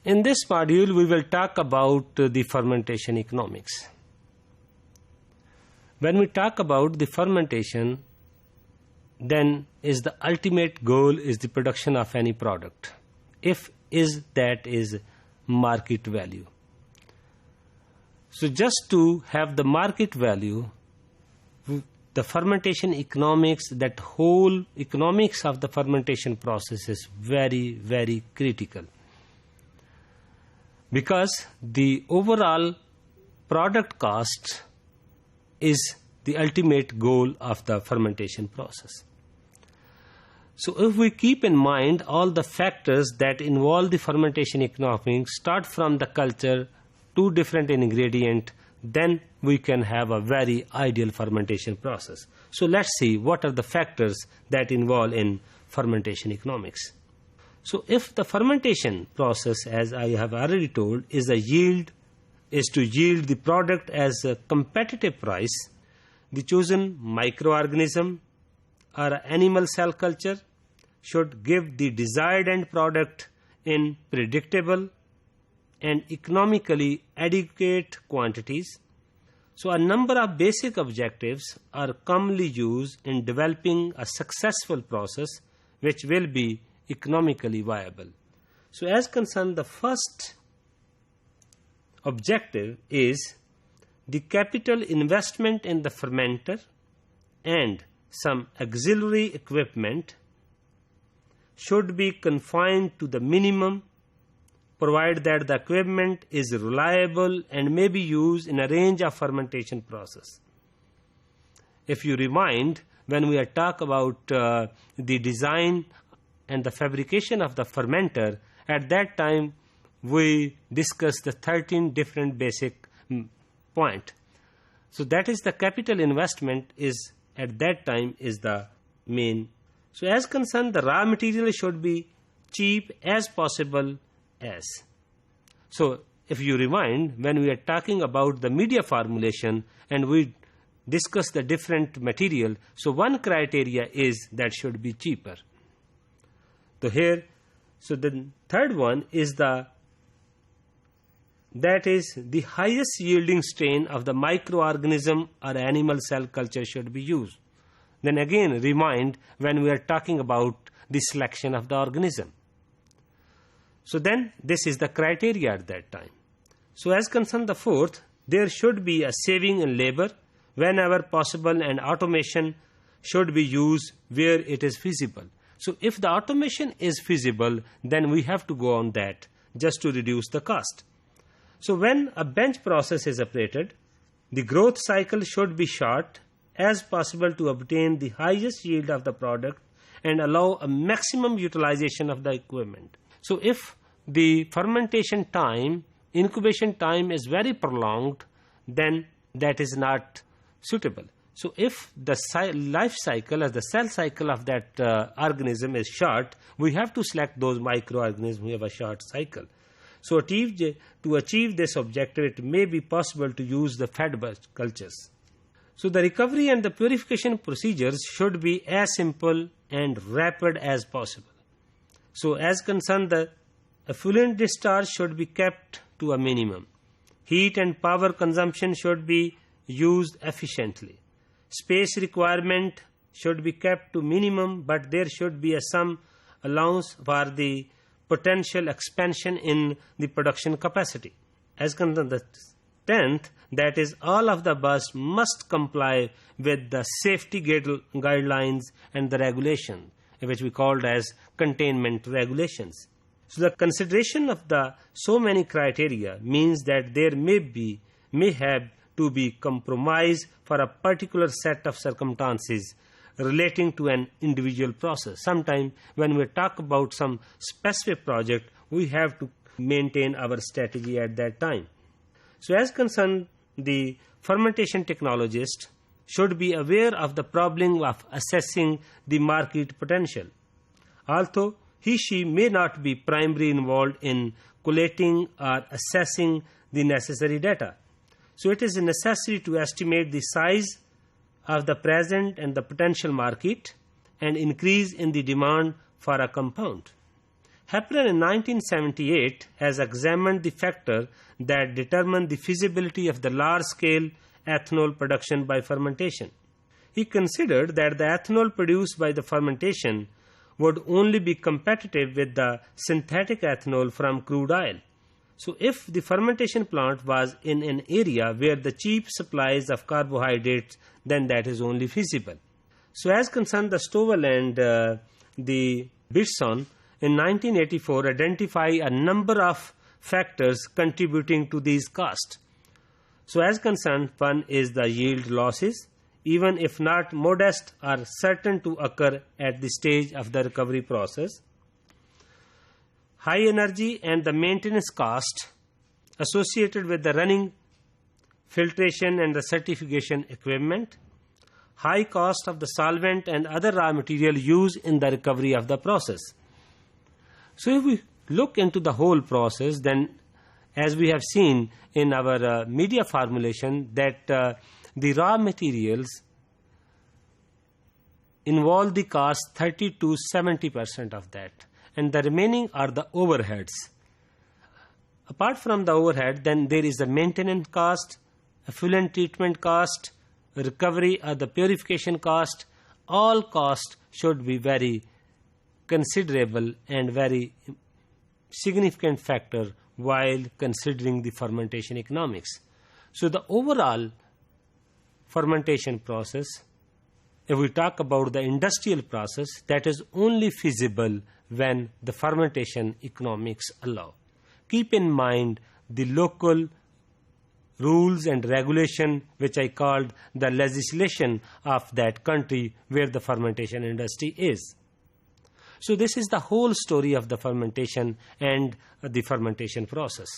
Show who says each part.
Speaker 1: In this module, we will talk about the fermentation economics. When we talk about the fermentation, then is the ultimate goal is the production of any product, if that is market value. So just to have the market value, the fermentation economics, that whole economics of the fermentation process is very, very critical, because the overall product cost is the ultimate goal of the fermentation process. So if we keep in mind all the factors that involve the fermentation economics, start from the culture to different ingredient, then we can have a very ideal fermentation process. So let's see what are the factors that involve in fermentation economics. So if the fermentation process, as I have already told, is to yield the product as a competitive price, the chosen microorganism or animal cell culture should give the desired end product in predictable and economically adequate quantities. So a number of basic objectives are commonly used in developing a successful process which will be economically viable. So as concerned, the first objective is the capital investment in the fermenter and some auxiliary equipment should be confined to the minimum, provided that the equipment is reliable and may be used in a range of fermentation process. If you remind, when we talk about the design and the fabrication of the fermenter, at that time we discussed the 13 different basic points. So that is the capital investment is at that time is the main. So as concerned, the raw material should be cheap as possible as. So if you remind, when we are talking about the media formulation and we discuss the different material, so one criteria is that should be cheaper. So here, so the third one is that is the highest yielding strain of the microorganism or animal cell culture should be used. Then again remind when we are talking about the selection of the organism. So then this is the criteria at that time. So as concerned the fourth, there should be a saving in labor whenever possible, and automation should be used where it is feasible. So if the automation is feasible, then we have to go on that just to reduce the cost. So when a bench process is operated, the growth cycle should be short as possible to obtain the highest yield of the product and allow a maximum utilization of the equipment. So if the fermentation time, incubation time is very prolonged, then that is not suitable. So if the life cycle or the cell cycle of that organism is short, we have to select those microorganisms who have a short cycle. So to achieve this objective, it may be possible to use the fed-based cultures. So the recovery and the purification procedures should be as simple and rapid as possible. So as concerned, the effluent discharge should be kept to a minimum. Heat and power consumption should be used efficiently. Space requirement should be kept to minimum, but there should be some allowance for the potential expansion in the production capacity. As concerned the 10th, that is all of the bus must comply with the safety guidelines and the regulation, which we called as containment regulations. So the consideration of the so many criteria means that there may have to be compromise for a particular set of circumstances relating to an individual process. Sometimes when we talk about some specific project, we have to maintain our strategy at that time. So as concerned, the fermentation technologist should be aware of the problem of assessing the market potential. Although he/she may not be primarily involved in collating or assessing the necessary data. So it is necessary to estimate the size of the present and the potential market and increase in the demand for a compound. Hepburn in 1978 has examined the factor that determine the feasibility of the large-scale ethanol production by fermentation. He considered that the ethanol produced by the fermentation would only be competitive with the synthetic ethanol from crude oil. So if the fermentation plant was in an area where the cheap supplies of carbohydrates, then that is only feasible. So as concerned the Stovall and the Bitson in 1984 identify a number of factors contributing to these costs. So as concerned, one is the yield losses, even if not modest, are certain to occur at the stage of the recovery process. High energy and the maintenance cost associated with the running, filtration and the certification equipment. High cost of the solvent and other raw material used in the recovery of the process. So if we look into the whole process, then as we have seen in our media formulation that the raw materials involve the cost 30 to 70% of that, and the remaining are the overheads. Apart from the overhead, then there is the maintenance cost, effluent treatment cost, recovery or the purification cost. All costs should be very considerable and very significant factor while considering the fermentation economics. So the overall fermentation process, if we talk about the industrial process, that is only feasible when the fermentation economics allow. Keep in mind the local rules and regulation which I called the legislation of that country where the fermentation industry is. So this is the whole story of the fermentation and the fermentation process.